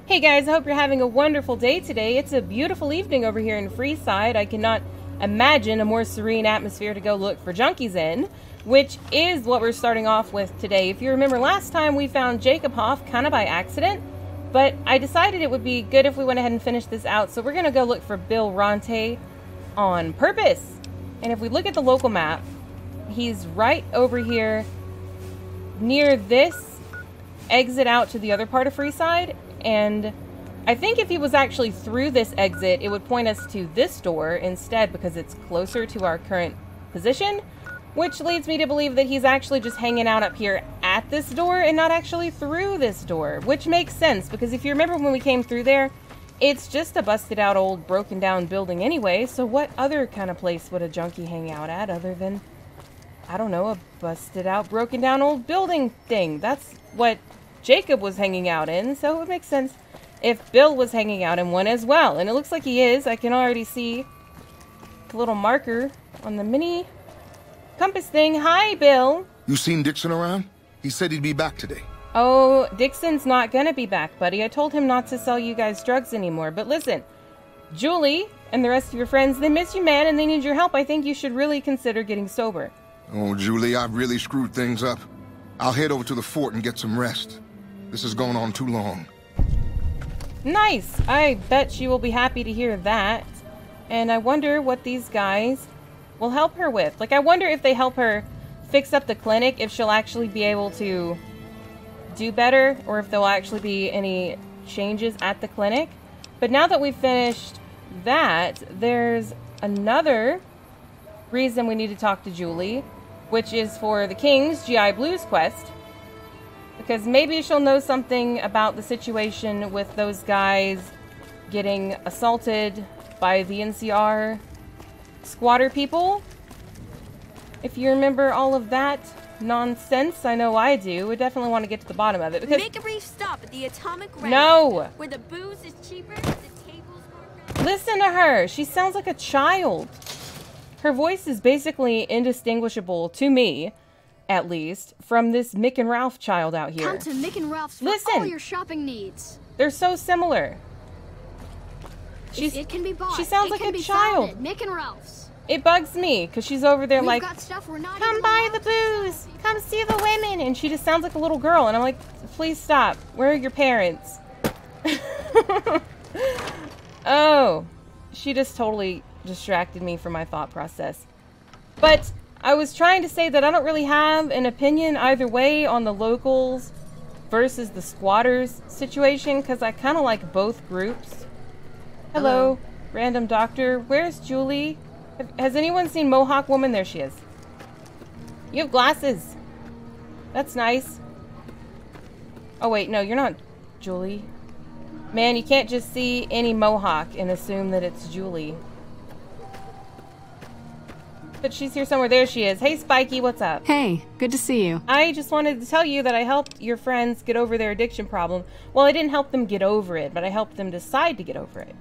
Hey guys, I hope you're having a wonderful day today. It's a beautiful evening over here in Freeside. I cannot imagine a more serene atmosphere to go look for junkies in, which is what we're starting off with today. If you remember last time, we found Jacob Hoff kind of by accident, but I decided it would be good if we went ahead and finished this out, so we're going to go look for Bill Ronte on purpose. And if we look at the local map, he's right over here near this exit out to the other part of Freeside. And I think if he was actually through this exit, it would point us to this door instead because it's closer to our current position, which leads me to believe that he's actually just hanging out up here at this door and not actually through this door, which makes sense because if you remember when we came through there, it's just a busted out old broken down building anyway, so what other kind of place would a junkie hang out at other than, I don't know, a busted out broken down old building thing? That's what Jacob was hanging out in, so it would make sense if Bill was hanging out in one as well. And it looks like he is. I can already see the little marker on the mini compass thing. Hi, Bill. You seen Dixon around? He said he'd be back today. Oh, Dixon's not gonna be back, buddy. I told him not to sell you guys drugs anymore. But listen, Julie and the rest of your friends, they miss you, man, and they need your help. I think you should really consider getting sober. Oh, Julie, I've really screwed things up. I'll head over to the fort and get some rest. This has gone on too long. Nice. I bet she will be happy to hear that. And I wonder what these guys will help her with. Like, I wonder if they help her fix up the clinic, if she'll actually be able to do better, or if there'll actually be any changes at the clinic. But now that we've finished that, there's another reason we need to talk to Julie, which is for the King's GI Blues quest. Because maybe she'll know something about the situation with those guys getting assaulted by the NCR squatter people. If you remember all of that nonsense, I know I do. We definitely want to get to the bottom of it. Because make a brief stop at the Atomic Red. No! Where the booze is cheaper, the tables more. Listen to her! She sounds like a child. Her voice is basically indistinguishable, to me, at least, from this Mick and Ralph child out here. Come to Mick and Ralph's for Listen, all your shopping needs. they're so similar. It can be bought. She sounds like a child. Found at Mick and Ralph's. It bugs me because she's over there like, got stuff we're not come even buy allowed the to sell booze, people. come see the women, and she just sounds like a little girl, and I'm like, please stop. Where are your parents? Oh, she just totally distracted me from my thought process. But I was trying to say that I don't really have an opinion either way on the locals versus the squatters situation, because I kind of like both groups. Hello, random doctor. Where's Julie? Has anyone seen Mohawk Woman? There she is. You have glasses. That's nice. Oh wait, no, you're not Julie. Man, you can't just see any Mohawk and assume that it's Julie. But she's here somewhere. There she is. Hey, Spiky, what's up? Hey, good to see you. I just wanted to tell you that I helped your friends get over their addiction problem. Well, I didn't help them get over it, but I helped them decide to get over it.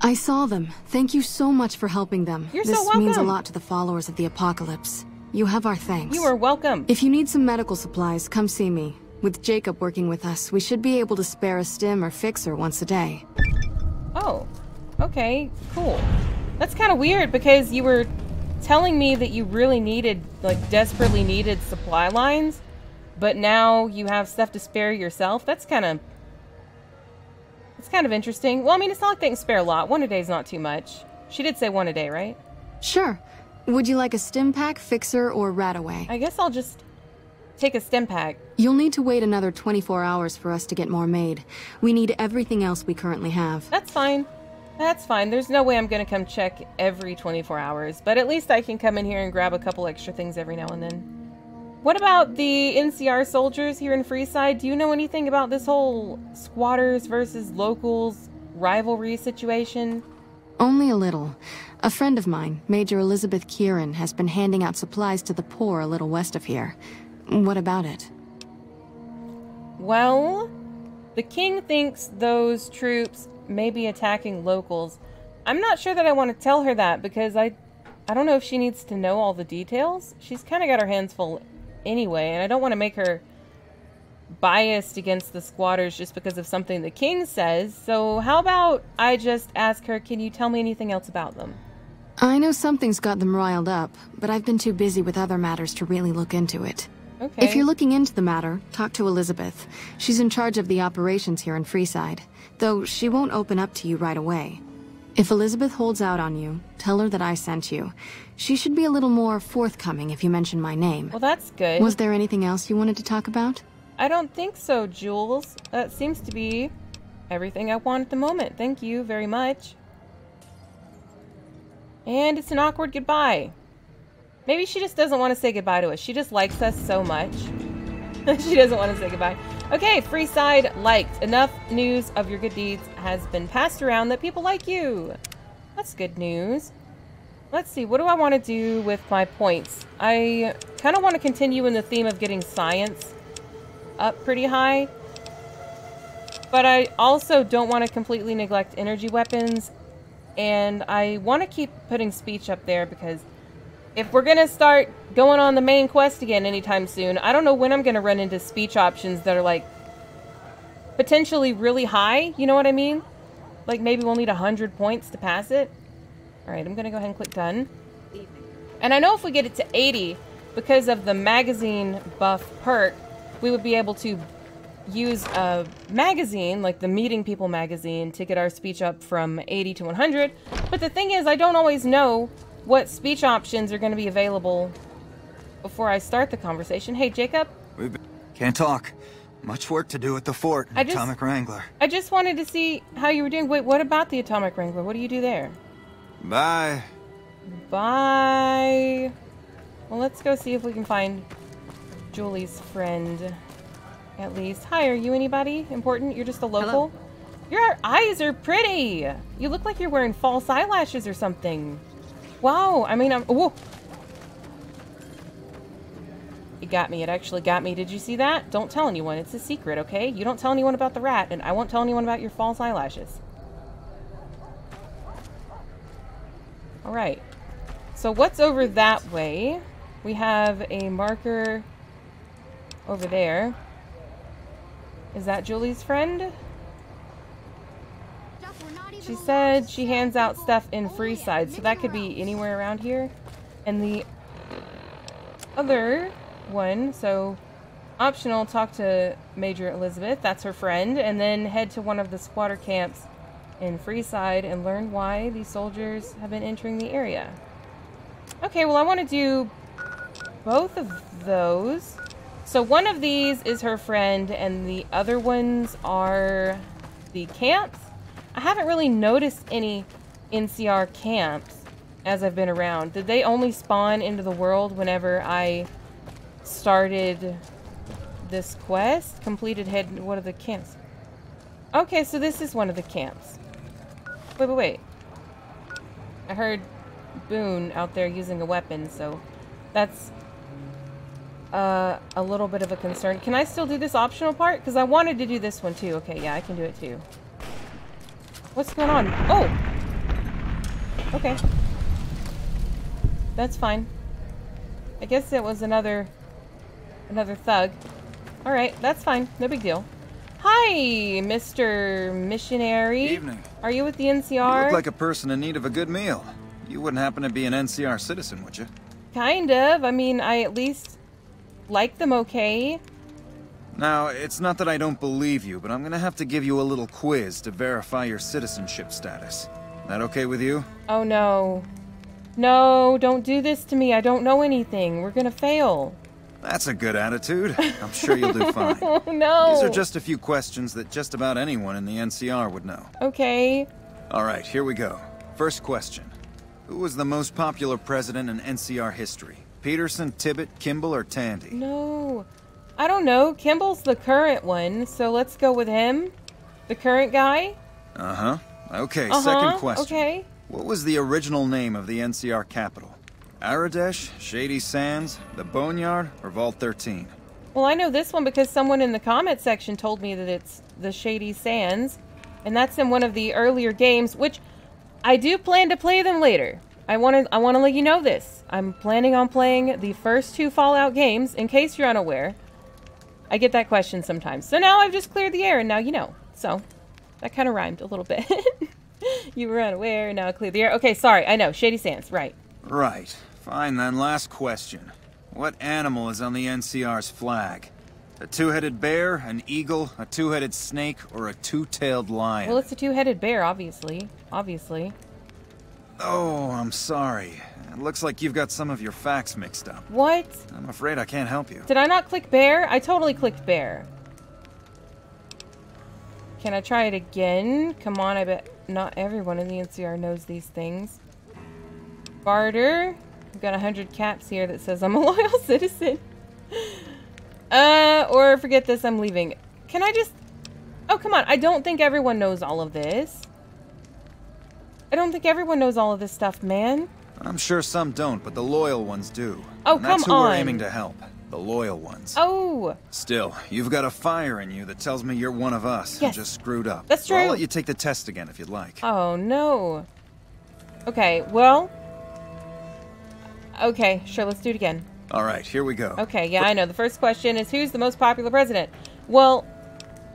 I saw them. Thank you so much for helping them. You're so this means a welcome. lot to the followers of the apocalypse. You have our thanks. You are welcome. If you need some medical supplies, come see me. With Jacob working with us, we should be able to spare a stim or fixer once a day. Oh, okay, cool. That's kind of weird because you were telling me that you really needed, like, desperately needed supply lines, but now you have stuff to spare yourself. That's kind of interesting. Well, I mean, it's not like they can spare a lot. One a day is not too much. She did say one a day, right? Sure. Would you like a stim pack, fixer, or Rataway? I guess I'll just take a stim pack. You'll need to wait another 24 hours for us to get more made. We need everything else we currently have. That's fine. That's fine. There's no way I'm going to come check every 24 hours, but at least I can come in here and grab a couple extra things every now and then. What about the NCR soldiers here in Freeside? Do you know anything about this whole squatters versus locals rivalry situation? Only a little. A friend of mine, Major Elizabeth Kieran, has been handing out supplies to the poor a little west of here. What about it? Well, the king thinks those troops may be attacking locals. I'm not sure that I want to tell her that because I don't know if she needs to know all the details. She's kind of got her hands full anyway, and I don't want to make her biased against the squatters just because of something the king says. So how about I just ask her, can you tell me anything else about them? I know something's got them riled up, but I've been too busy with other matters to really look into it. Okay. If you're looking into the matter, talk to Elizabeth. She's in charge of the operations here in Freeside, though she won't open up to you right away. If Elizabeth holds out on you, tell her that I sent you. She should be a little more forthcoming if you mention my name. Well, that's good. Was there anything else you wanted to talk about? I don't think so, Jules. That seems to be everything I want at the moment. Thank you very much. And it's an awkward goodbye. Maybe she just doesn't want to say goodbye to us. She just likes us so much. She doesn't want to say goodbye. Okay, Freeside liked. Enough news of your good deeds has been passed around that people like you. That's good news. Let's see, what do I want to do with my points? I kind of want to continue in the theme of getting science up pretty high. But I also don't want to completely neglect energy weapons. And I want to keep putting speech up there because if we're going to start going on the main quest again anytime soon, I don't know when I'm going to run into speech options that are like potentially really high. You know what I mean? Like maybe we'll need 100 points to pass it. All right, I'm going to go ahead and click done. And I know if we get it to 80 because of the magazine buff perk, we would be able to use a magazine, like the Meeting People magazine, to get our speech up from 80 to 100. But the thing is, I don't always know what speech options are going to be available before I start the conversation. Hey, Jacob? Can't talk. Much work to do at the fort. Atomic Wrangler. I just wanted to see how you were doing. Wait, what about the Atomic Wrangler? What do you do there? Bye. Bye. Well, let's go see if we can find Julie's friend. At least. Hi, are you anybody important? You're just a local? Hello. Your eyes are pretty. You look like you're wearing false eyelashes or something. Wow. I mean, whoa. It got me. It actually got me. Did you see that? Don't tell anyone. It's a secret, okay? You don't tell anyone about the rat, and I won't tell anyone about your false eyelashes. Alright. So what's over that way? We have a marker over there. Is that Julie's friend? She said she hands out stuff in Freeside, so that could be anywhere around here. And the other one, so optional, talk to Major Elizabeth, that's her friend, and then head to one of the squatter camps in Freeside and learn why these soldiers have been entering the area. Okay, well I want to do both of those. So one of these is her friend and the other ones are the camps. I haven't really noticed any NCR camps as I've been around. Did they only spawn into the world whenever I started this quest? Completed head, what are the camps? Okay, so this is one of the camps. Wait. I heard Boone out there using a weapon, so that's a little bit of a concern. Can I still do this optional part? Because I wanted to do this one too. Okay, yeah, I can do it too. What's going on? Oh! Okay. That's fine. I guess it was another thug. Alright, that's fine. No big deal. Hi, Mr. Missionary. Evening. Are you with the NCR? You look like a person in need of a good meal. You wouldn't happen to be an NCR citizen, would you? Kind of. I mean, I at least like them okay. Now, it's not that I don't believe you, but I'm gonna have to give you a little quiz to verify your citizenship status. That okay with you? Oh no. No, don't do this to me. I don't know anything. We're gonna fail. That's a good attitude. I'm sure you'll do fine. Oh no. These are just a few questions that just about anyone in the NCR would know. Okay. Alright, here we go. First question. Who was the most popular president in NCR history? Peterson, Tibbet, Kimball, or Tandy? No. I don't know. Kimball's the current one, so let's go with him. The current guy? Uh-huh. Okay, second question. Okay. What was the original name of the NCR capital? Aradesh, Shady Sands, the Boneyard, or Vault 13? Well, I know this one because someone in the comment section told me that it's the Shady Sands. And that's in one of the earlier games, which I do plan to play them later. I want to let you know this. I'm planning on playing the first two Fallout games, in case you're unaware. I get that question sometimes. So now I've just cleared the air, and now you know. So, that kind of rhymed a little bit. You were unaware, and now I cleared the air. Okay, sorry, I know. Shady Sands, right. Right. Fine then, last question. What animal is on the NCR's flag? A two-headed bear, an eagle, a two-headed snake, or a two-tailed lion? Well, it's a two-headed bear, obviously. Obviously. Oh, I'm sorry. It looks like you've got some of your facts mixed up. What? I'm afraid I can't help you. Did I not click bear? I totally clicked bear. Can I try it again? Come on, I bet not everyone in the NCR knows these things. Barter. I've got 100 caps here that says I'm a loyal citizen. Or forget this, I'm leaving. Can I just... Oh, come on. I don't think everyone knows all of this. I don't think everyone knows all of this stuff, man. I'm sure some don't, but the loyal ones do. Oh, and that's come who on. we're aiming to help. The loyal ones. Oh. Still, you've got a fire in you that tells me you're one of us. Yes. And just screwed up. That's So I'll true. let you take the test again if you'd like. Oh, no. Okay, well... Okay, sure, let's do it again. All right, here we go. Okay, yeah, I know. The first question is, who's the most popular president? Well,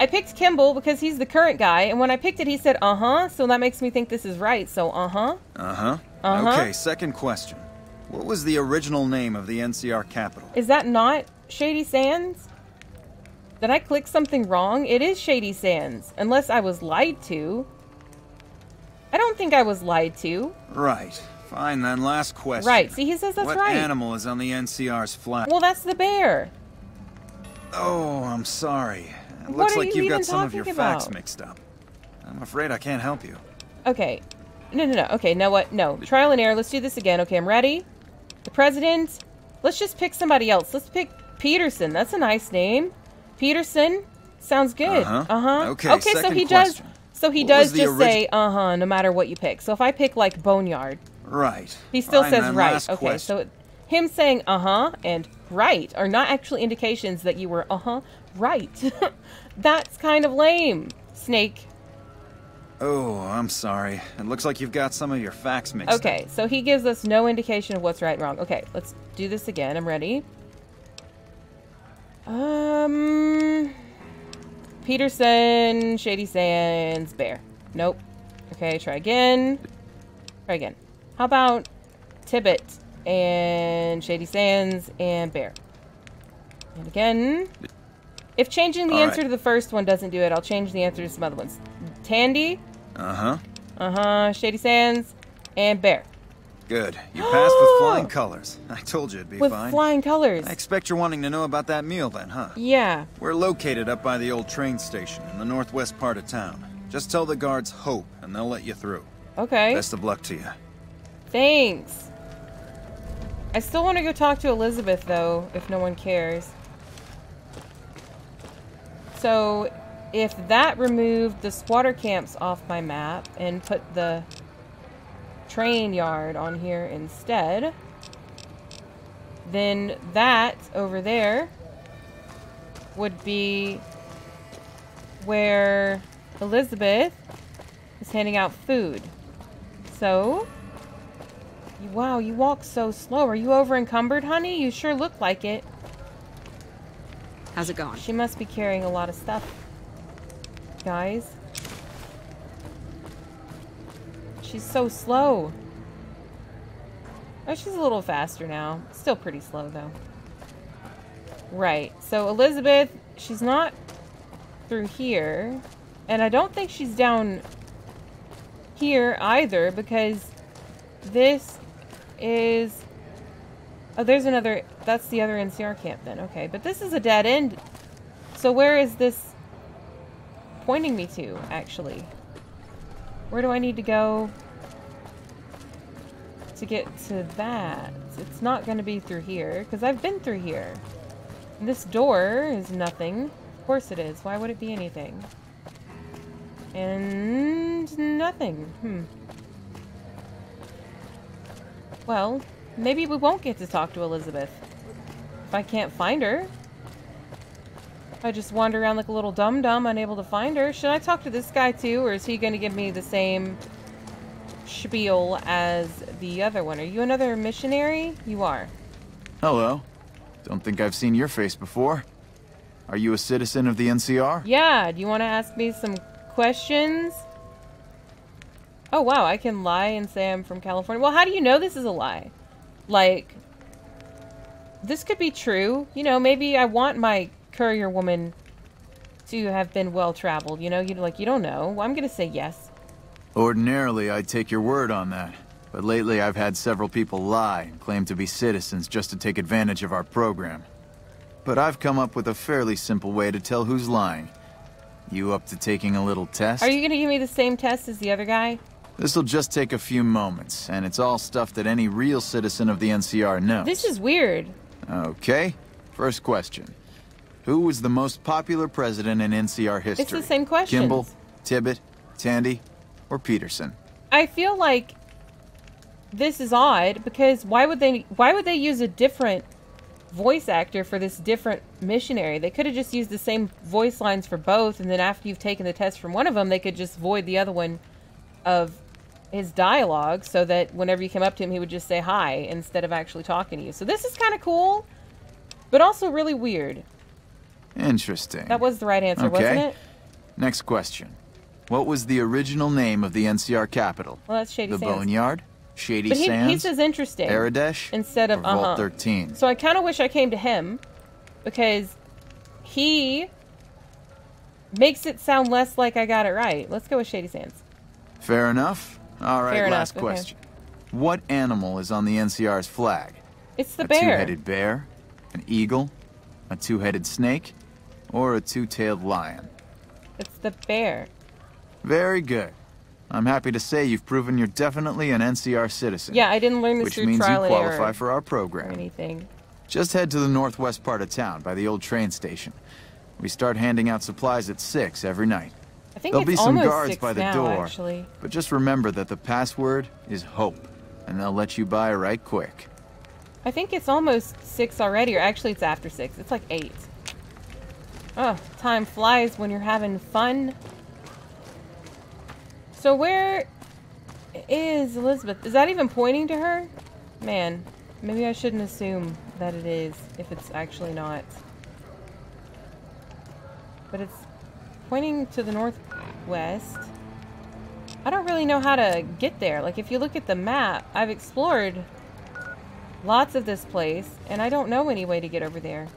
I picked Kimball because he's the current guy, and when I picked it, he said, uh-huh, so that makes me think this is right, so uh-huh. Uh-huh. Uh-huh. Okay, second question. What was the original name of the NCR capital? Is that not Shady Sands? Did I click something wrong? It is Shady Sands, unless I was lied to. I don't think I was lied to. Right. Fine then, last question. Right, see, he says that's what right. What animal is on the NCR's flag? Well, that's the bear. Oh, I'm sorry. It What looks are like you you've even got some of your talking facts about? mixed up. I'm afraid I can't help you. Okay. No. Okay, know what? No. Trial and error. Let's do this again. Okay, I'm ready. The president. Let's just pick somebody else. Let's pick Peterson. That's a nice name. Peterson. Sounds good. Uh-huh. Okay, Okay, so second he question. does... So he What does was the just say, uh-huh, no matter what you pick. So if I pick, like, Boneyard... Right. He still Fine, says then, right. last Okay, question. so him saying uh-huh and right are not actually indications that you were uh-huh right. That's kind of lame, Snake. Oh, I'm sorry. It looks like you've got some of your facts mixed up. Okay, so he gives us no indication of what's right and wrong. Okay, let's do this again. I'm ready. Peterson, Shady Sands, Bear. Nope. Okay, try again. Try again. How about Tibbet and Shady Sands and Bear? And again. If changing the All answer right. to the first one doesn't do it, I'll change the answer to some other ones. Tandy. Uh-huh. Uh-huh. Shady Sands and Bear. Good. You passed with flying colors. I told you it'd be With fine. flying colors. I expect you're wanting to know about that meal then, huh? Yeah. We're located up by the old train station in the northwest part of town. Just tell the guards Hope, and they'll let you through. Okay. Best of luck to you. Thanks. I still want to go talk to Elizabeth, though, if no one cares. So, if that removed the squatter camps off my map and put the train yard on here instead, then that over there would be where Elizabeth is handing out food. So, wow, you walk so slow. Are you over encumbered, honey? You sure look like it. How's it going? She must be carrying a lot of stuff, guys. She's so slow. Oh, she's a little faster now. Still pretty slow, though. Right. So, Elizabeth, she's not through here. And I don't think she's down here either, because this is... Oh, there's another... That's the other NCR camp then. Okay, but this is a dead end. So where is this pointing me to, actually? Where do I need to go to get to that? It's not going to be through here, because I've been through here. And this door is nothing. Of course it is. Why would it be anything? And nothing. Well, maybe we won't get to talk to Elizabeth. If I can't find her. If I just wander around like a little dum-dum, unable to find her. Should I talk to this guy too, or is he going to give me the same spiel as the other one? Are you another missionary? You are. Hello. Don't think I've seen your face before. Are you a citizen of the NCR? Yeah, do you want to ask me some questions? Oh, wow, I can lie and say I'm from California. Well, how do you know this is a lie? Like, this could be true. You know, maybe I want my courier woman to have been well-traveled, you know? You don't know. Well, I'm gonna say yes. Ordinarily, I'd take your word on that. But lately, I've had several people lie and claim to be citizens just to take advantage of our program. But I've come up with a fairly simple way to tell who's lying. You up to taking a little test? Are you gonna give me the same test as the other guy? This'll just take a few moments, and it's all stuff that any real citizen of the NCR knows. This is weird. Okay, first question. Who was the most popular president in NCR history? It's the same question. Kimball, Tibbet, Tandy, or Peterson? I feel like this is odd because why would they use a different voice actor for this different missionary? They could have just used the same voice lines for both, and then after you've taken the test from one of them, they could just void the other one of his dialogue so that whenever you come up to him, he would just say hi instead of actually talking to you. So this is kind of cool, but also really weird. Interesting. That was the right answer, wasn't it? Next question. What was the original name of the NCR capital? Well, that's Shady the Sands. Boneyard? Shady but Sands? He says interesting. Aradesh? Instead of or Vault 13? So I kind of wish I came to him because he makes it sound less like I got it right. Let's go with Shady Sands. Fair enough. All right, Fair last enough. question. Okay. What animal is on the NCR's flag? It's the bear. A two-headed bear, an eagle, a two-headed snake, or a two-tailed lion? It's the bear. Very good. I'm happy to say you've proven you're definitely an NCR citizen. Yeah, I didn't learn this through trial and error. Which means you qualify for our program. Or anything. Just head to the northwest part of town by the old train station. We start handing out supplies at 6 every night. I think There'll it's be some almost guards 6 by the now, door, actually. but just remember that the password is hope, and they'll let you by right quick. I think it's almost 6 already, or actually it's after 6. It's like 8. Oh, time flies when you're having fun. So where is Elizabeth? Is that even pointing to her? Man, maybe I shouldn't assume that it is, if it's actually not. But it's pointing to the northwest. I don't really know how to get there. Like, if you look at the map, I've explored lots of this place, and I don't know any way to get over there.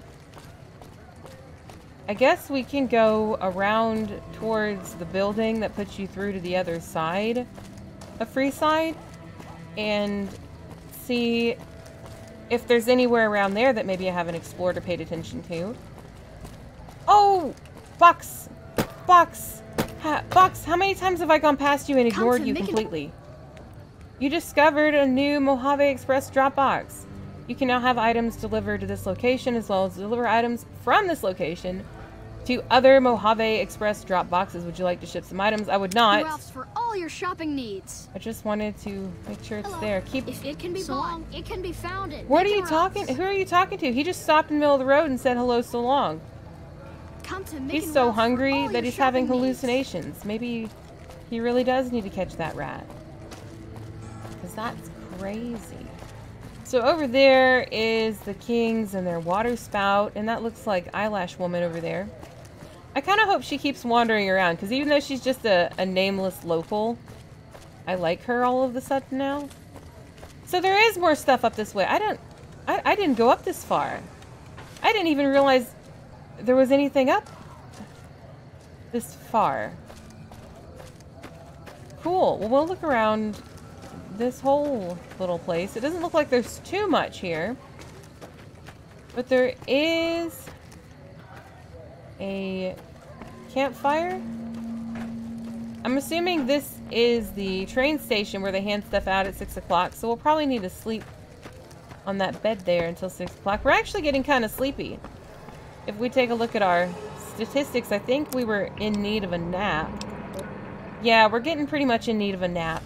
I guess we can go around towards the building that puts you through to the other side of Freeside and see if there's anywhere around there that maybe I haven't explored or paid attention to. Oh! Box! Box! Box, how many times have I gone past you and ignored you completely? You discovered a new Mojave Express drop box. You can now have items delivered to this location as well as deliver items from this location to other Mojave Express drop boxes. Would you like to ship some items? I would not. Ralph's for all your shopping needs. I just wanted to make sure it's there. If it can be bought, it can be found. What are you talking? Who are you talking to? He just stopped in the middle of the road and said hello so long. He's so hungry that he's having hallucinations. Maybe he really does need to catch that rat. Because that's crazy. So over there is the Kings and their water spout. And that looks like Eyelash Woman over there. I kind of hope she keeps wandering around. Because even though she's just a nameless local, I like her all of a sudden now. So there is more stuff up this way. I didn't go up this far. I didn't even realize there was anything up this far. Cool. Well, we'll look around this whole little place. It doesn't look like there's too much here. But there is a campfire. I'm assuming this is the train station where they hand stuff out at 6 o'clock. So we'll probably need to sleep on that bed there until 6 o'clock. We're actually getting kind of sleepy. If we take a look at our statistics, I think we were in need of a nap. Yeah, we're getting pretty much in need of a nap.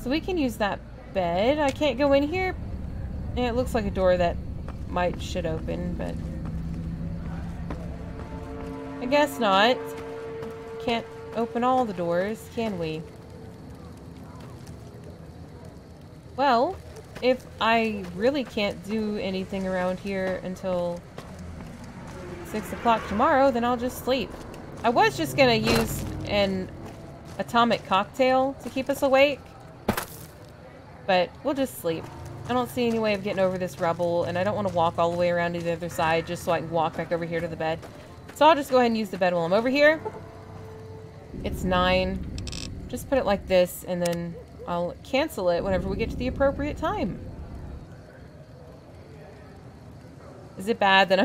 So we can use that bed. I can't go in here. Yeah, it looks like a door that should open, but I guess not. Can't open all the doors, can we? Well, if I really can't do anything around here until 6 o'clock tomorrow, then I'll just sleep. I was just gonna use an atomic cocktail to keep us awake, but we'll just sleep. I don't see any way of getting over this rubble, and I don't want to walk all the way around to the other side just so I can walk back over here to the bed. So I'll just go ahead and use the bed while I'm over here. It's 9. Just put it like this, and then I'll cancel it whenever we get to the appropriate time. Is it bad that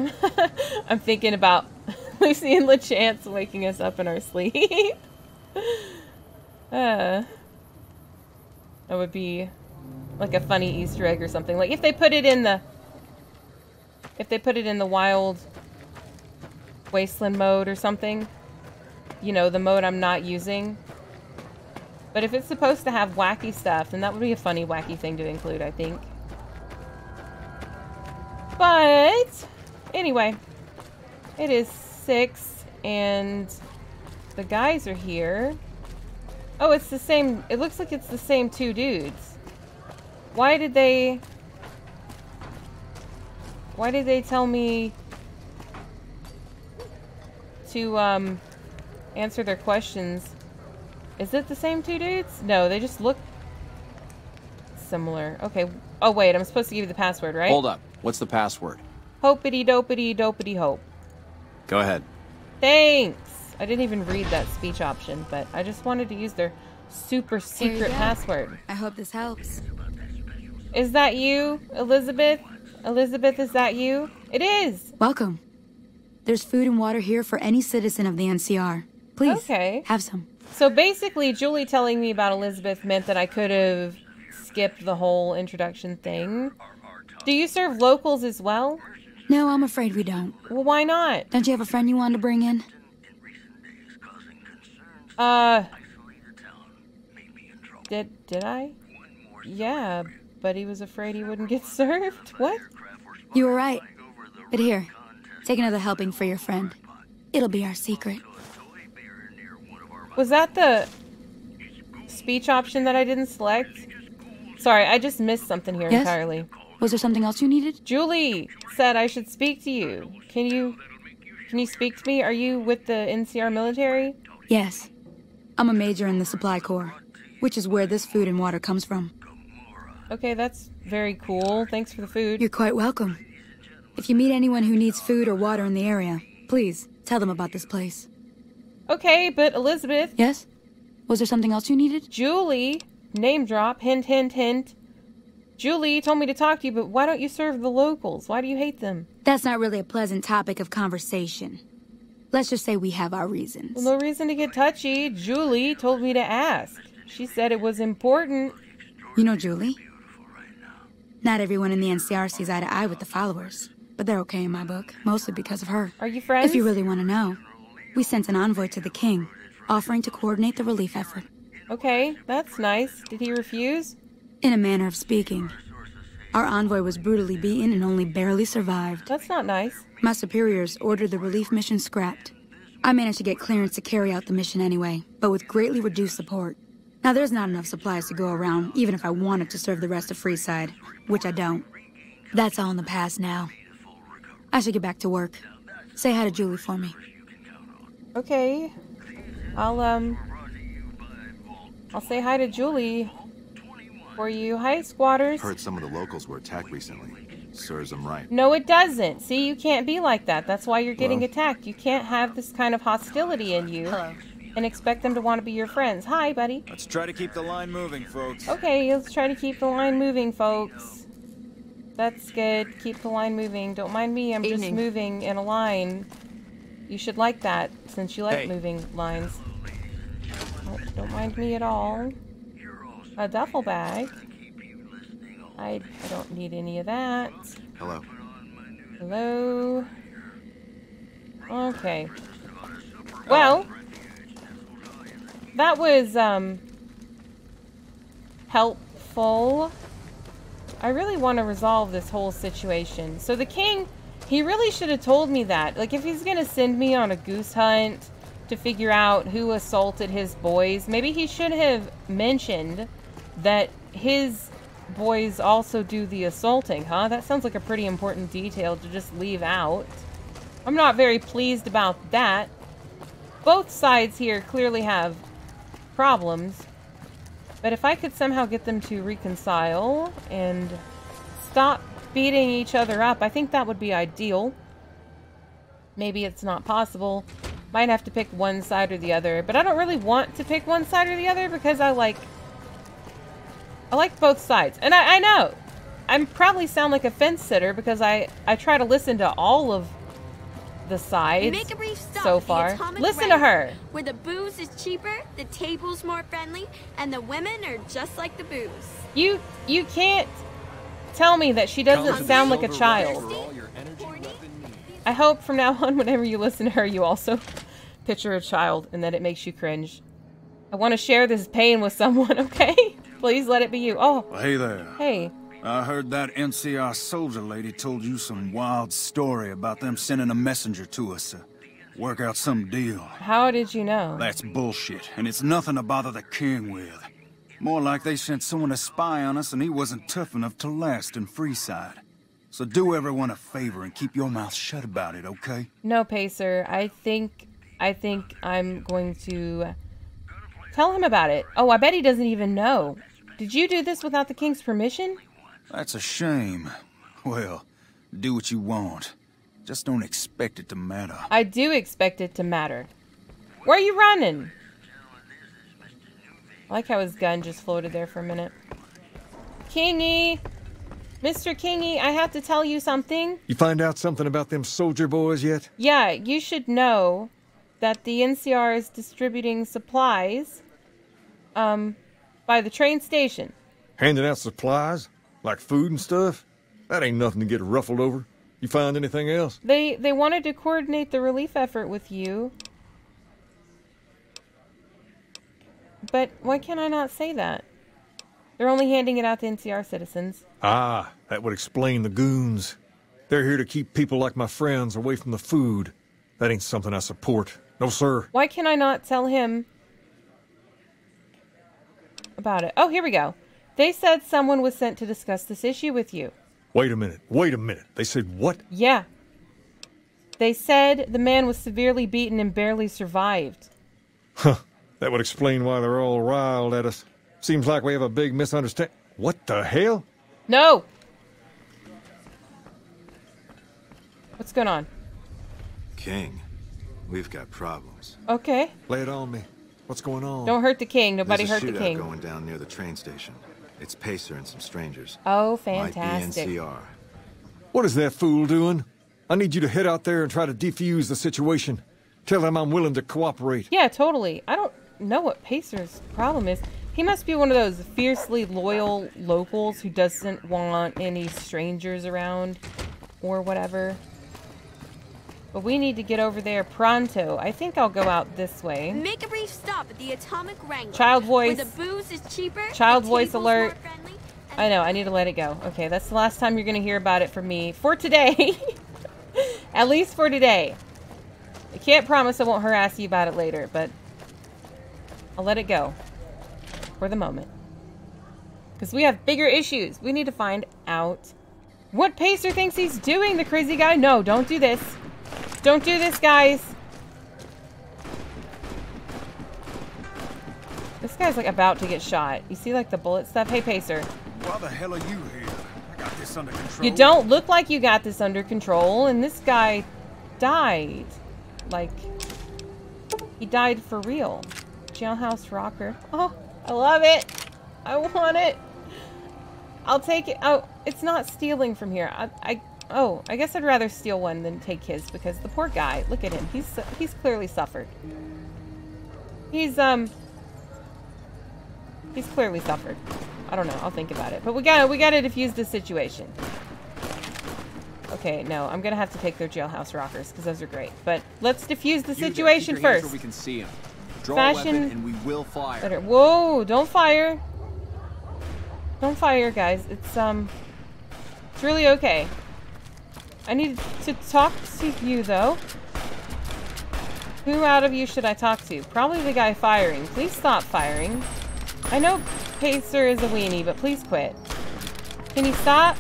I'm thinking about Lucy and LeChance waking us up in our sleep? That would be like a funny Easter egg or something. Like if they put it in the wild wasteland mode or something. You know, the mode I'm not using. But if it's supposed to have wacky stuff, then that would be a funny wacky thing to include, I think. But anyway, it is 6 and the guys are here. Oh, it's the same. It looks like it's the same 2 dudes. Why did they tell me to answer their questions? Is it the same 2 dudes? No, they just look similar. Okay. Oh wait, I'm supposed to give you the password, right? Hold up. What's the password? Hopity dopity dopity hope. Go ahead. Thanks. I didn't even read that speech option, but I just wanted to use their super secret password. I hope this helps. Is that you, Elizabeth? Elizabeth, is that you? It is. Welcome. There's food and water here for any citizen of the NCR. Please, have some. So basically, Julie telling me about Elizabeth meant that I could have skipped the whole introduction thing. Do you serve locals as well? No, I'm afraid we don't. Well, why not? Don't you have a friend you wanted to bring in? Did I? Yeah, but he was afraid he wouldn't get served. What? You were right. But here, take another helping for your friend. It'll be our secret. Was that the speech option that I didn't select? Sorry, I just missed something here entirely. Was there something else you needed? Julie said I should speak to you. Can you speak to me? Are you with the NCR military? Yes. I'm a major in the Supply Corps, which is where this food and water comes from. Okay, that's very cool. Thanks for the food. You're quite welcome. If you meet anyone who needs food or water in the area, please tell them about this place. Okay, but Elizabeth... Yes? Was there something else you needed? Julie, name drop, hint, hint, hint. Julie told me to talk to you, but why don't you serve the locals? Why do you hate them? That's not really a pleasant topic of conversation. Let's just say we have our reasons. Well, no reason to get touchy. Julie told me to ask. She said it was important. You know Julie? Not everyone in the NCR sees eye to eye with the followers, but they're okay in my book, mostly because of her. Are you friends? If you really want to know, we sent an envoy to the king, offering to coordinate the relief effort. Okay, that's nice. Did he refuse? In a manner of speaking. Our envoy was brutally beaten and only barely survived. That's not nice. My superiors ordered the relief mission scrapped. I managed to get clearance to carry out the mission anyway, but with greatly reduced support. Now there's not enough supplies to go around, even if I wanted to serve the rest of Freeside, which I don't. That's all in the past now. I should get back to work. Say hi to Julie for me. Okay. I'll say hi to Julie for you. Hi, squatters. Heard some of the locals were attacked recently. Serves them right. No, it doesn't. See, you can't be like that. That's why you're getting attacked. You can't have this kind of hostility in you and expect them to want to be your friends. Hi, buddy. Let's try to keep the line moving, folks. Okay, let's try to keep the line moving, folks. That's good. Keep the line moving. Don't mind me. I'm just moving in a line. You should like that, since you like moving lines. Don't mind me at all. A duffel bag. I don't need any of that. Hello. Hello. Okay. Well, that was helpful. I really want to resolve this whole situation. So the king, he really should have told me that. Like, if he's gonna send me on a goose hunt to figure out who assaulted his boys, maybe he should have mentioned that his boys also do the assaulting, huh? That sounds like a pretty important detail to just leave out. I'm not very pleased about that. Both sides here clearly have problems. But if I could somehow get them to reconcile and stop beating each other up, I think that would be ideal. Maybe it's not possible. Might have to pick one side or the other. But I don't really want to pick one side or the other because I like both sides. And I know. I probably sound like a fence sitter because I try to listen to all of the sides Make a brief stop so at the far. Atomic Listen to Ring, her. Where the booze is cheaper, the table's more friendly, and the women are just like the booze. You can't tell me that she doesn't sound like a child. I hope from now on, whenever you listen to her, you also picture a child and that it makes you cringe. I want to share this pain with someone, okay? Please let it be you. Oh. Hey there. Hey. I heard that NCR soldier lady told you some wild story about them sending a messenger to us to work out some deal. How did you know? That's bullshit, and it's nothing to bother the king with. More like they sent someone to spy on us and he wasn't tough enough to last in Freeside. So do everyone a favor and keep your mouth shut about it, okay? No, Pacer. I think I'm going to tell him about it. Oh, I bet he doesn't even know. Did you do this without the king's permission? That's a shame. Well, do what you want. Just don't expect it to matter. I do expect it to matter. Where are you running? I like how his gun just floated there for a minute. Kingy! Mr. Kingy, I have to tell you something. You find out something about them soldier boys yet? Yeah, you should know that the NCR is distributing supplies, by the train station. Handing out supplies? Like food and stuff? That ain't nothing to get ruffled over. You find anything else? They wanted to coordinate the relief effort with you. But why can't I not say that? They're only handing it out to NCR citizens. Ah, that would explain the goons. They're here to keep people like my friends away from the food. That ain't something I support. No, sir. Why can I not tell him about it? Oh, here we go. They said someone was sent to discuss this issue with you. Wait a minute. They said what? Yeah. They said the man was severely beaten and barely survived. Huh. That would explain why they're all riled at us. Seems like we have a big misunderstanding. What the hell? No! What's going on? King, we've got problems. Okay. Lay it on me. What's going on? Don't hurt the king. Nobody hurt the There's a king. shootout going down near the train station. It's Pacer and some strangers. Oh, fantastic. Might be NCR. What is that fool doing? I need you to head out there and try to defuse the situation. Tell them I'm willing to cooperate. Yeah, totally. I don't know what Pacer's problem is. He must be one of those fiercely loyal locals who doesn't want any strangers around or whatever. But we need to get over there pronto. I think I'll go out this way. Make a brief stop at the Atomic Wrangler. Child voice. Where the booze is cheaper. Child the voice table's alert. more friendly, I know, I need to let it go. Okay, that's the last time you're going to hear about it from me. For today. At least for today. I can't promise I won't harass you about it later, but I'll let it go. For the moment. Because we have bigger issues. We need to find out what Pacer thinks he's doing, the crazy guy. No, don't do this. Don't do this, guys. This guy's like about to get shot. You see like the bullet stuff? Hey, Pacer. Why the hell are you here? I got this under control. You don't look like you got this under control, and this guy died. Like, he died for real. Jailhouse rocker. Oh, I love it. I want it. I'll take it. Oh, it's not stealing from here. I guess I'd rather steal one than take his because the poor guy, look at him. He's clearly suffered. He's clearly suffered. I don't know. I'll think about it. But we gotta defuse this situation. Okay, no, I'm gonna have to take their jailhouse rockers because those are great. But let's defuse the situation first. So we can see him. Draw Fashion. a weapon and we will fire. Better. Whoa! Don't fire. Don't fire, guys. It's really okay. I need to talk to you though. Who out of you should I talk to? Probably the guy firing. Please stop firing. I know Pacer is a weenie, but please quit. Can you stop?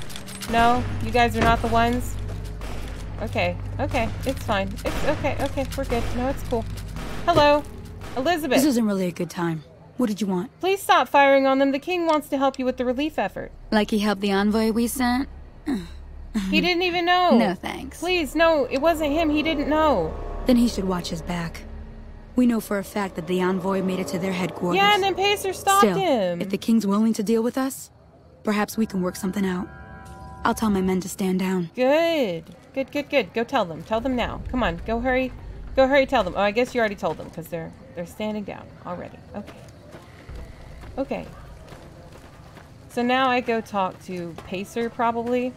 No? You guys are not the ones? Okay, okay, it's fine. It's okay, okay, we're good. No, it's cool. Hello, Elizabeth. This isn't really a good time. What did you want? Please stop firing on them. The king wants to help you with the relief effort. Like he helped the envoy we sent? He didn't even know. No thanks. Please, no, it wasn't him. He didn't know. Then he should watch his back. We know for a fact that the envoy made it to their headquarters. Yeah, and then Pacer stopped him. If the king's willing to deal with us, perhaps we can work something out. I'll tell my men to stand down. Good. Good, good, good. Go tell them. Tell them now. Come on, go hurry. Go hurry, tell them. Oh, I guess you already told them because they're standing down already. Okay. Okay. So now I go talk to Pacer, probably.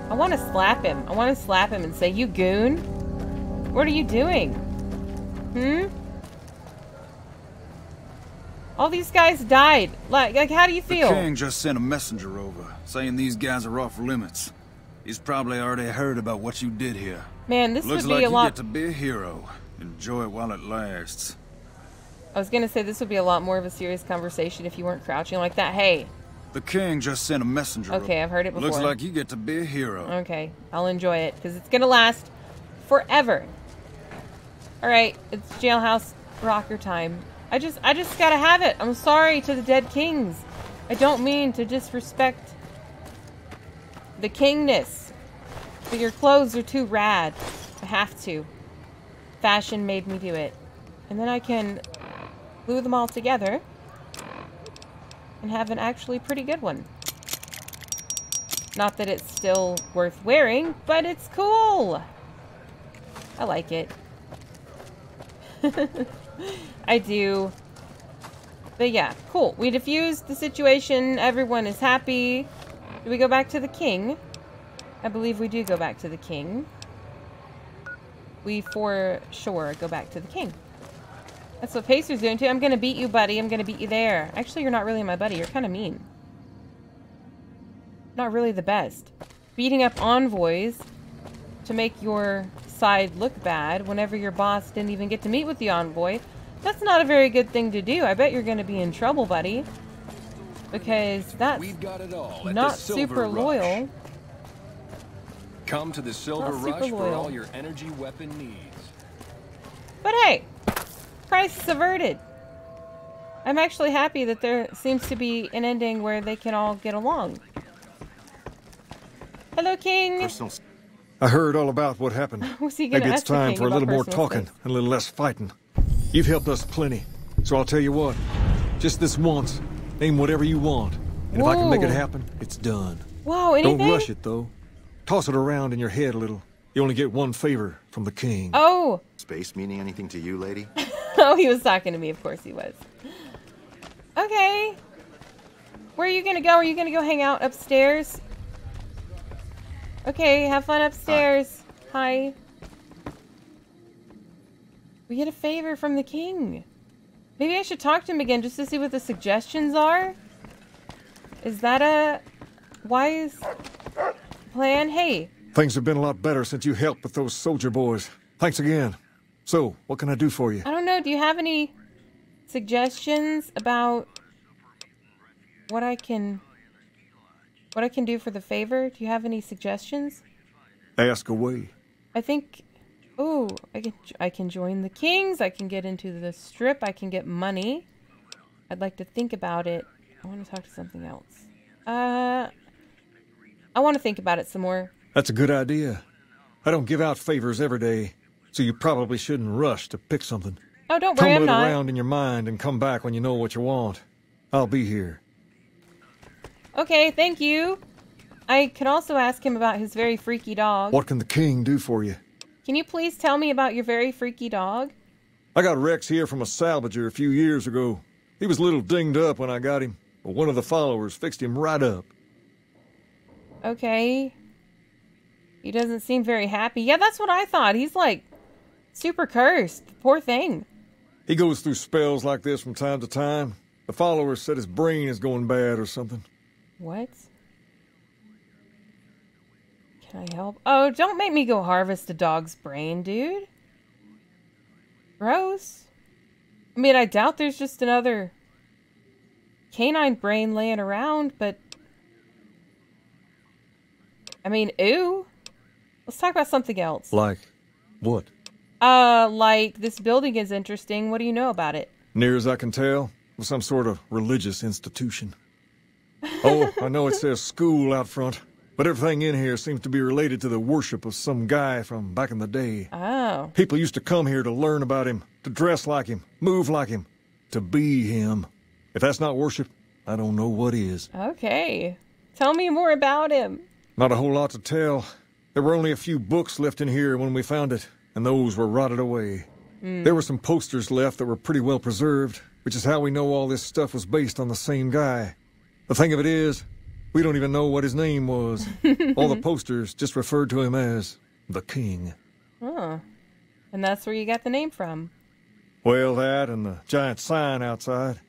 I want to slap him. I want to slap him and say, you goon. What are you doing? All these guys died. Like how do you feel? The king just sent a messenger over, saying these guys are off limits. He's probably already heard about what you did here. Man, this Looks would be like a lot... you get to be a hero. Enjoy it while it lasts. I was gonna say this would be a lot more of a serious conversation if you weren't crouching like that. Hey. The king just sent a messenger over. Okay, I've heard it before. Looks like you get to be a hero. Okay, I'll enjoy it, because it's gonna last forever. Alright, it's jailhouse rocker time. I just gotta have it. I'm sorry to the dead kings. I don't mean to disrespect the kingness. But your clothes are too rad. I have to. Fashion made me do it. And then I can glue them all together and have an actually pretty good one. Not that it's still worth wearing, but it's cool. I like it. I do. But yeah, cool. We diffused the situation. Everyone is happy. Do we go back to the king? I believe we do go back to the king. We for sure go back to the king. That's what Pacer's doing too. I'm gonna beat you, buddy. I'm gonna beat you there. Actually, you're not really my buddy. You're kind of mean. Not really the best. Beating up envoys to make your side look bad whenever your boss didn't even get to meet with the envoy. That's not a very good thing to do. I bet you're gonna be in trouble, buddy. Because that's not super loyal. Come to the Silver Rush for all your energy weapon needs. But hey, crisis averted. I'm actually happy that there seems to be an ending where they can all get along. Hello, King. I heard all about what happened. Maybe it's time for a little more talking and a little less fighting. You've helped us plenty, so I'll tell you what. Just this once, name whatever you want. And if I can make it happen, it's done. Whoa, anything? Don't rush it, though. Toss it around in your head a little. You only get one favor from the king. Oh! Space meaning anything to you, lady? Oh, he was talking to me. Of course he was. Okay. Where are you gonna go? Are you gonna go hang out upstairs? Okay, have fun upstairs. Hi. We get a favor from the king. Maybe I should talk to him again just to see what the suggestions are. Is that a wise plan? Hey. Things have been a lot better since you helped with those soldier boys. Thanks again. So, what can I do for you? I don't know. Do you have any suggestions about what I can do for the favor? Do you have any suggestions? Ask away. I think, oh, I can join the kings. I can get into the strip. I can get money. I'd like to think about it. I want to talk to something else. I want to think about it some more. That's a good idea. I don't give out favors every day, so you probably shouldn't rush to pick something. Oh, don't worry, I'm not. Tumble it around in your mind and come back when you know what you want. I'll be here. Okay, thank you. I could also ask him about his very freaky dog. What can the king do for you? Can you please tell me about your very freaky dog? I got Rex here from a salvager a few years ago. He was a little dinged up when I got him, but one of the followers fixed him right up. Okay. He doesn't seem very happy. Yeah, that's what I thought. He's like super cursed. Poor thing. He goes through spells like this from time to time. The followers said his brain is going bad or something. What? Can I help? Oh, don't make me go harvest a dog's brain, dude. Gross. I mean, I doubt there's just another canine brain laying around, but... I mean, ew. Let's talk about something else. Like what? Like this building is interesting. What do you know about it? Near as I can tell, was some sort of religious institution. Oh, I know it says school out front, but everything in here seems to be related to the worship of some guy from back in the day. Oh. People used to come here to learn about him, to dress like him, move like him, to be him. If that's not worship, I don't know what is. Okay. Tell me more about him. Not a whole lot to tell. There were only a few books left in here when we found it, and those were rotted away. There were some posters left that were pretty well preserved, which is how we know all this stuff was based on the same guy. The thing of it is, we don't even know what his name was. All the posters just referred to him as the King. Oh. And that's where you got the name from. Well, that and the giant sign outside.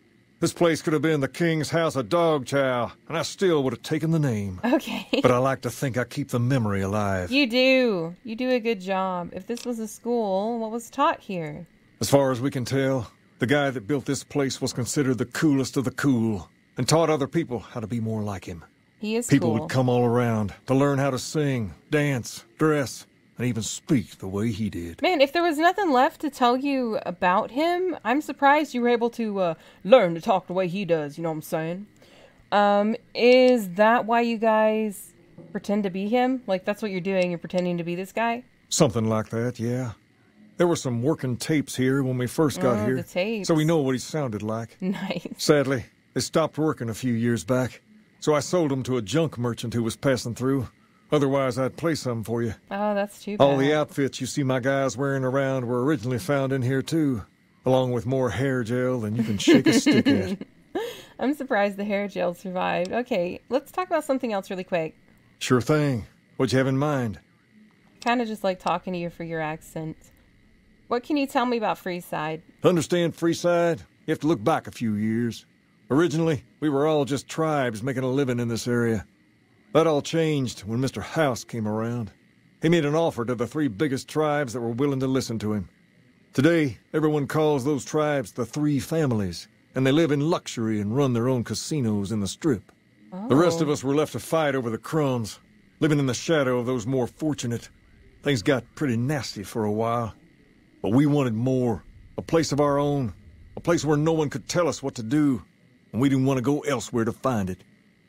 This place could have been the King's House of Dog Chow, and I still would have taken the name. Okay. But I like to think I keep the memory alive. You do. You do a good job. If this was a school, what was taught here? As far as we can tell, the guy that built this place was considered the coolest of the cool, and taught other people how to be more like him. He is People cool. would come all around to learn how to sing, dance, dress, and even speak the way he did. Man, if there was nothing left to tell you about him, I'm surprised you were able to learn to talk the way he does, you know what I'm saying? Is that why you guys pretend to be him? Like, that's what you're doing, you're pretending to be this guy? Something like that, yeah. There were some working tapes here when we first got here. The tapes. So we know what he sounded like. Nice. Sadly, they stopped working a few years back, so I sold them to a junk merchant who was passing through. Otherwise, I'd play some for you. Oh, that's too bad. All the outfits you see my guys wearing around were originally found in here, too, along with more hair gel than you can shake a stick at. I'm surprised the hair gel survived. Okay, let's talk about something else really quick. Sure thing. What'd you have in mind? Kind of just like talking to you for your accent. What can you tell me about Freeside? To understand Freeside, you have to look back a few years. Originally, we were all just tribes making a living in this area. That all changed when Mr. House came around. He made an offer to the 3 biggest tribes that were willing to listen to him. Today, everyone calls those tribes the 3 families, and they live in luxury and run their own casinos in the Strip. Oh. The rest of us were left to fight over the crumbs, living in the shadow of those more fortunate. Things got pretty nasty for a while. But we wanted more, a place of our own, a place where no one could tell us what to do, and we didn't want to go elsewhere to find it.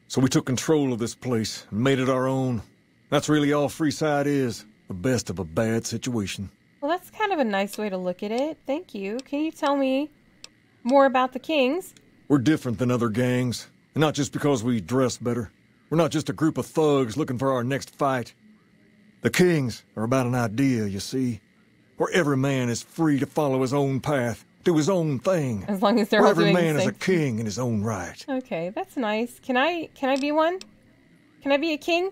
So we took control of this place and made it our own. That's really all Freeside is, the best of a bad situation. Well, that's kind of a nice way to look at it. Thank you. Can you tell me more about the Kings? We're different than other gangs, and not just because we dress better. We're not just a group of thugs looking for our next fight. The Kings are about an idea, you see, where every man is free to follow his own path, do his own thing. As long as they're where all doing every man the is same a king in his own right. Okay, that's nice. Can I be one? Can I be a king?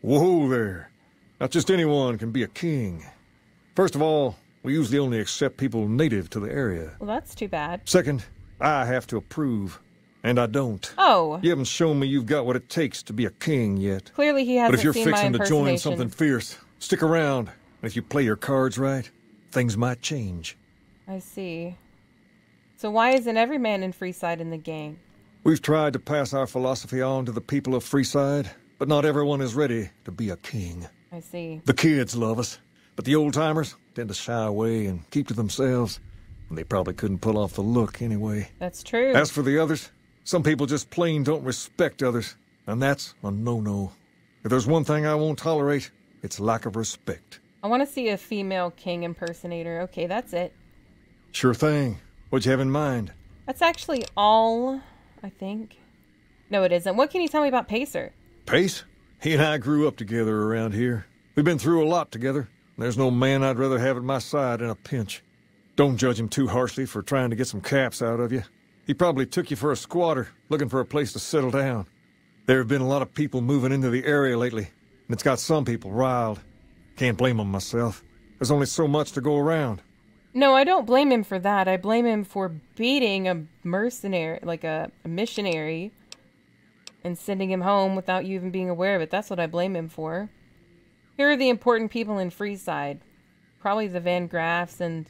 Whoa there. Not just anyone can be a king. First of all, we usually only accept people native to the area. Well, that's too bad. Second, I have to approve, and I don't. Oh. You haven't shown me you've got what it takes to be a king yet. Clearly he hasn't But if you're seen my fixing to join impersonation. something fierce, stick around. And if you play your cards right, things might change. I see. So why isn't every man in Freeside in the gang? We've tried to pass our philosophy on to the people of Freeside, but not everyone is ready to be a king. I see. The kids love us, but the old-timers tend to shy away and keep to themselves. And they probably couldn't pull off the look anyway. That's true. As for the others, some people just plain don't respect others, and that's a no-no. If there's one thing I won't tolerate, it's lack of respect. I want to see a female king impersonator. Okay, that's it. Sure thing. What'd you have in mind? That's actually all, I think. No, it isn't. What can you tell me about Pacer? Pace? He and I grew up together around here. We've been through a lot together. There's no man I'd rather have at my side in a pinch. Don't judge him too harshly for trying to get some caps out of you. He probably took you for a squatter, looking for a place to settle down. There have been a lot of people moving into the area lately, and it's got some people riled. Can't blame them myself. There's only so much to go around. No, I don't blame him for that. I blame him for beating a mercenary, like a missionary, and sending him home without you even being aware of it. That's what I blame him for. Here are the important people in Freeside. Probably the Van Graffs and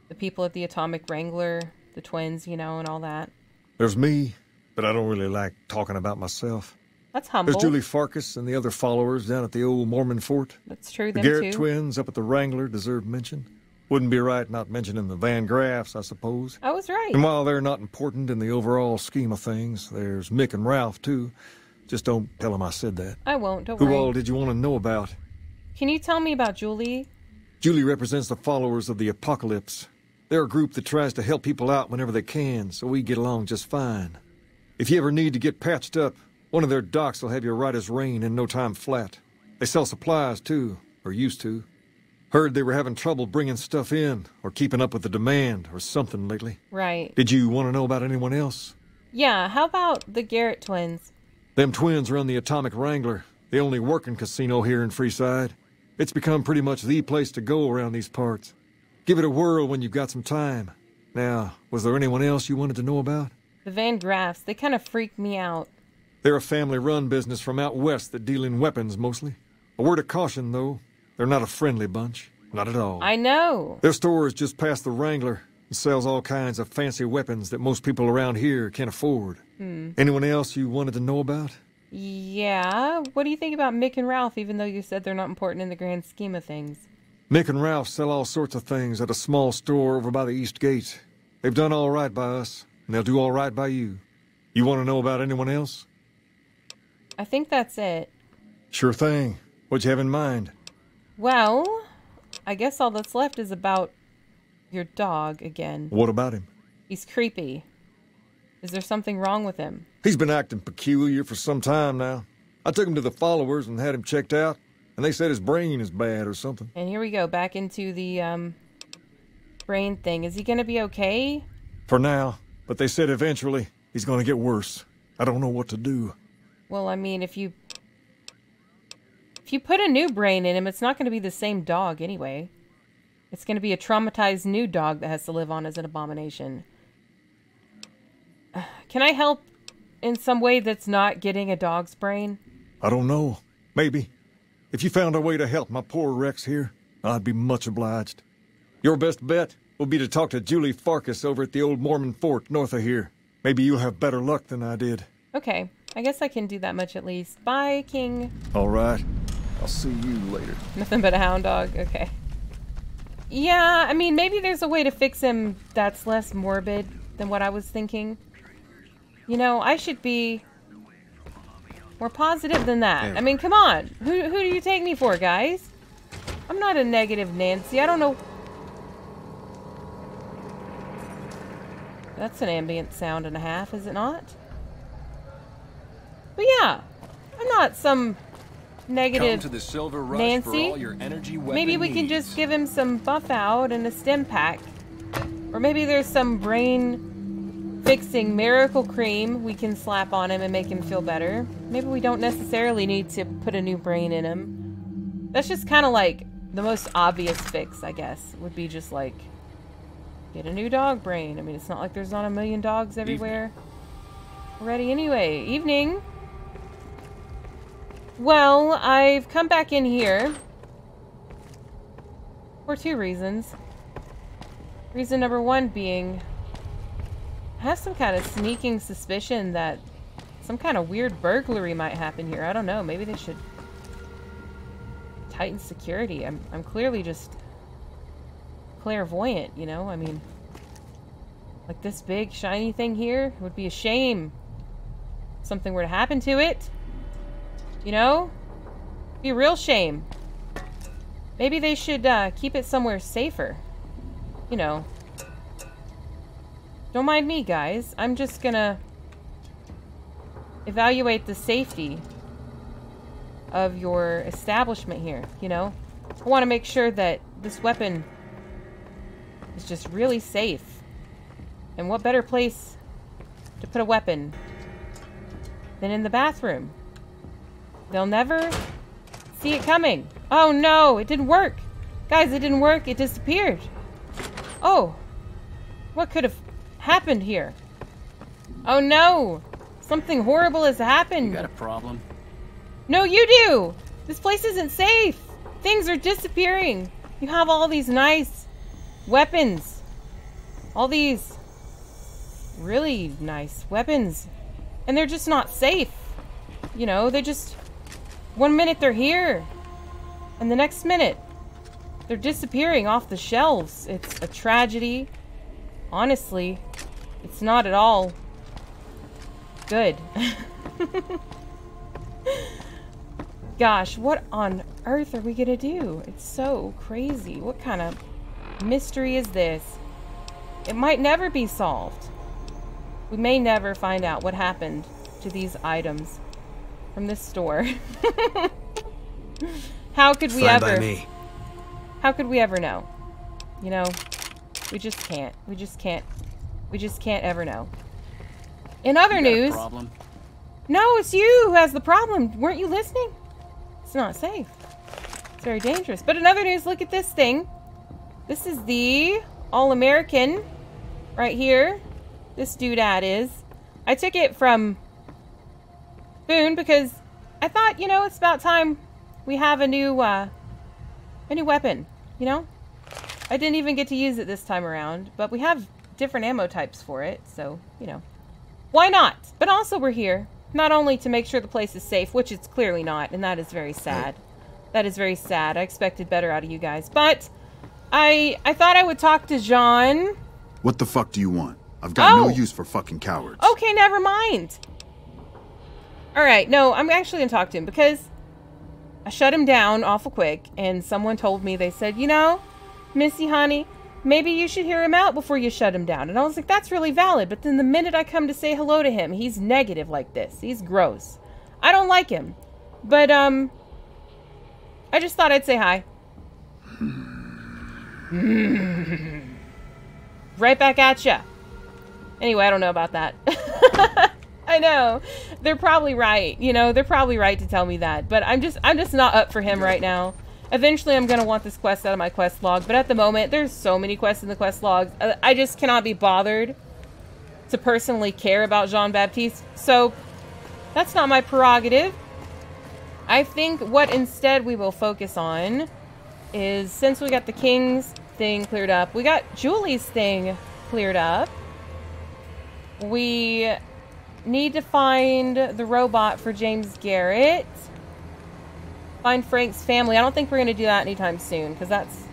the people at the Atomic Wrangler, the twins, you know, and all that. There's me, but I don't really like talking about myself. That's humble. There's Julie Farkas and the other followers down at the old Mormon fort. That's true, The them Garrett too. twins up at the Wrangler deserve mention. Wouldn't be right not mentioning the Van Graffs, I suppose. I was right. And while they're not important in the overall scheme of things, there's Mick and Ralph, too. Just don't tell them I said that. I won't, don't Who worry. all did you want to know about? Can you tell me about Julie? Julie represents the followers of the Apocalypse. They're a group that tries to help people out whenever they can, so we get along just fine. If you ever need to get patched up, one of their docs will have you right as rain in no time flat. They sell supplies, too, or used to. Heard they were having trouble bringing stuff in, or keeping up with the demand, or something lately. Right. Did you want to know about anyone else? Yeah, how about the Garrett twins? Them twins run the Atomic Wrangler, the only working casino here in Freeside. It's become pretty much the place to go around these parts. Give it a whirl when you've got some time. Now, was there anyone else you wanted to know about? The Van Graffs, they kind of freak me out. They're a family-run business from out west that deal in weapons, mostly. A word of caution, though. They're not a friendly bunch. Not at all. I know. Their store is just past the Wrangler and sells all kinds of fancy weapons that most people around here can't afford. Anyone else you wanted to know about? Yeah. What do you think about Mick and Ralph, even though you said they're not important in the grand scheme of things? Mick and Ralph sell all sorts of things at a small store over by the East Gate. They've done all right by us, and they'll do all right by you. You want to know about anyone else? I think that's it. Sure thing. What'd you have in mind? Well, I guess all that's left is about your dog again. What about him? He's creepy. Is there something wrong with him? He's been acting peculiar for some time now. I took him to the followers and had him checked out, and they said his brain is bad or something. And here we go, back into the, brain thing. Is he gonna be okay? For now, but they said eventually he's gonna get worse. I don't know what to do. Well, I mean, if you put a new brain in him, it's not gonna be the same dog anyway. It's gonna be a traumatized new dog that has to live on as an abomination. Can I help in some way that's not getting a dog's brain? I don't know. Maybe. If you found a way to help my poor Rex here, I'd be much obliged. Your best bet will be to talk to Julie Farkas over at the old Mormon fort north of here. Maybe you'll have better luck than I did. Okay. I guess I can do that much at least. Bye, King. All right. I'll see you later. Nothing but a hound dog. Okay. Yeah, I mean, maybe there's a way to fix him that's less morbid than what I was thinking. You know, I should be more positive than that. I mean, come on. Who do you take me for, guys? I'm not a negative Nancy. I don't know. That's an ambient sound and a half, is it not? But yeah, I'm not some negative Come to the Silver Rush Nancy. for all your energy weapon Maybe we can just give him some buff out and a stim pack. Or maybe there's some brain fixing miracle cream we can slap on him and make him feel better. Maybe we don't necessarily need to put a new brain in him. That's just kind of like the most obvious fix, I guess. Would be just like, get a new dog brain. I mean, it's not like there's not a million dogs everywhere. Already anyway. Evening. Well, I've come back in here for two reasons. Reason number one being, I have some kind of sneaking suspicion that some kind of weird burglary might happen here. I don't know. Maybe they should tighten security. I'm clearly just clairvoyant, you know? I mean, like this big shiny thing here, it would be a shame if something were to happen to it. You know? It'd be a real shame. Maybe they should keep it somewhere safer. You know. Don't mind me, guys. I'm just gonna evaluate the safety of your establishment here, you know? I want to make sure that this weapon is just really safe. And what better place to put a weapon than in the bathroom? They'll never see it coming. Oh no, it didn't work. Guys, it didn't work. It disappeared. Oh, what could have happened here? Oh no, something horrible has happened. You got a problem? No, you do. This place isn't safe. Things are disappearing. You have all these nice weapons. All these really nice weapons. And they're just not safe. You know, they just... One minute they're here, and the next minute they're disappearing off the shelves. It's a tragedy. Honestly, it's not at all good. Gosh, what on earth are we gonna do? It's so crazy. What kind of mystery is this? It might never be solved. We may never find out what happened to these items from this store. How could we ever? How could we ever know? You know, we just can't. We just can't ever know. In other news, no, it's you who has the problem. Weren't you listening? It's not safe. It's very dangerous. But in other news, look at this thing. This is the All-American right here. This doodad is. I took it from Boone because I thought, you know, it's about time we have a new weapon, you know? I didn't even get to use it this time around, but we have different ammo types for it, so, you know. Why not? But also we're here, not only to make sure the place is safe, which it's clearly not, and that is very sad. That is very sad. I expected better out of you guys, but I thought I would talk to Jean. What the fuck do you want? I've got no use for fucking cowards. Okay, never mind. Alright, no, I'm actually gonna talk to him because I shut him down awful quick, and someone told me, they said, you know, Missy, honey, maybe you should hear him out before you shut him down. And I was like, that's really valid. But then the minute I come to say hello to him, he's negative like this. He's gross. I don't like him. But, I just thought I'd say hi. Right back at ya. Anyway, I don't know about that. I know. They're probably right. You know, they're probably right to tell me that. But I'm just not up for him right now. Eventually, I'm going to want this quest out of my quest log. But at the moment, there's so many quests in the quest logs. I just cannot be bothered to personally care about Jean-Baptiste. So, that's not my prerogative. I think what instead we will focus on is, since we got the King's thing cleared up, we got Julie's thing cleared up. We need to find the robot for James Garrett. Find Frank's family. I don't think we're going to do that anytime soon, because that's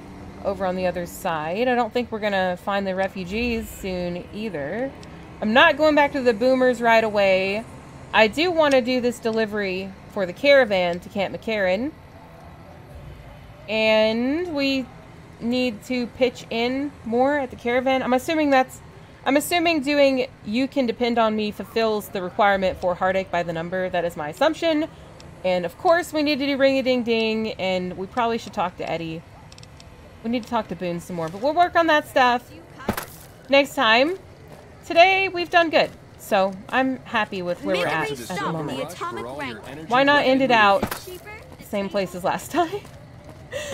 over on the other side. I don't think we're going to find the refugees soon either. I'm not going back to the boomers right away. I do want to do this delivery for the caravan to Camp McCarran. And we need to pitch in more at the caravan. I'm assuming doing You Can Depend on Me fulfills the requirement for Heartache by the Number. That is my assumption. And of course we need to do Ring-a-Ding-Ding, and we probably should talk to Eddie. We need to talk to Boone some more, but we'll work on that stuff next time. Today we've done good, so I'm happy with where we're at the moment. Why not end it out same place as last time?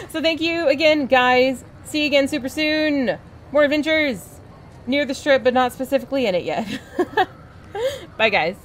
So thank you again, guys. See you again super soon. More adventures near the strip, but not specifically in it yet. Bye, guys.